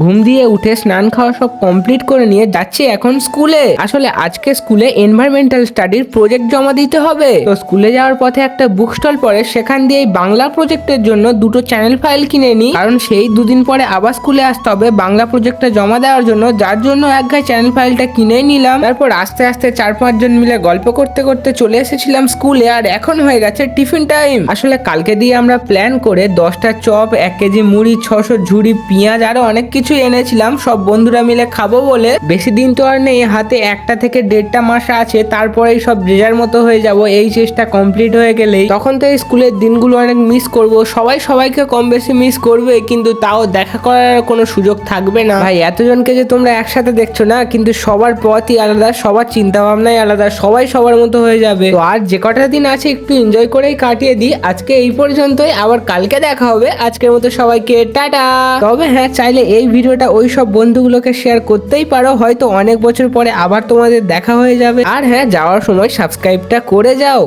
ঘুম দিয়ে উঠে স্নান খাওয়া সব কমপ্লিট করে নিয়ে যাচ্ছি এখন স্কুলে। আসলে আজকে স্কুলে এনভায়রনমেন্টাল স্টাডির প্রজেক্ট জমা দিতে হবে। তো স্কুলে যাওয়ার পথে একটা বুক স্টল পড়ে, সেখান দিয়ে বাংলা প্রজেক্টের জন্য দুটো চ্যানেল ফাইল কিনে নিই, কারণ সেই দুদিন পরে আবার স্কুলে আসতে হবে বাংলা প্রজেক্টটা জমা দেওয়ার জন্য। যার জন্য এক ঘায়ে চ্যানেল ফাইলটা কিনে নিলাম। তারপর আস্তে আস্তে 4-5 জন মিলে গল্প করতে করতে চলে এসেছিলাম স্কুলে। আর এখন হয়ে গেছে টিফিন টাইম। আসলে কালকে দিয়ে আমরা প্ল্যান করে 10টা চপ, 1 কেজি মুড়ি, 600 ঝুড়ি পেঁয়াজ, আরো অনেক কিছু এনেছিলাম সব বন্ধুরা মিলে খাবো বলে। বেশি দিন তো আর নেই হাতে, 1টা থেকে 1.5টা মাস আছে, তারপরেই সব জেজার মতো হয়ে যাব। এই চেষ্টা কমপ্লিট হয়ে গেলেই তখন তো এই স্কুলের দিনগুলো অনেক মিস করব। সবাই সবাইকে কম বেশি মিস করবে, কিন্তু তাও দেখা করার কোনো সুযোগ থাকবে না। ভাই এতজনকে যে তোমরা একসাথে দেখছো না, কিন্তু সবার পথই আলাদা, সবার চিন্তা ভাবনাই আলাদা, সবাই সবার মতো হয়ে যাবে। তো আর যে কটা দিন আছে একটু এনজয় করেই কাটিয়ে দিই। আজকে এই পর্যন্তই, আবার কালকে দেখা হবে। আজকের মতো সবাইকে টাটা। তবে হ্যাঁ, চাইলে এই ভিডিওটা ওই সব বন্ধুগুলোকে শেয়ার করতেই পারো, হয়তো অনেক বছর পরে আবার তোমাদের দেখা হয়ে যাবে। আর হ্যাঁ, যাওয়ার সময় সাবস্ক্রাইবটা করে যাও।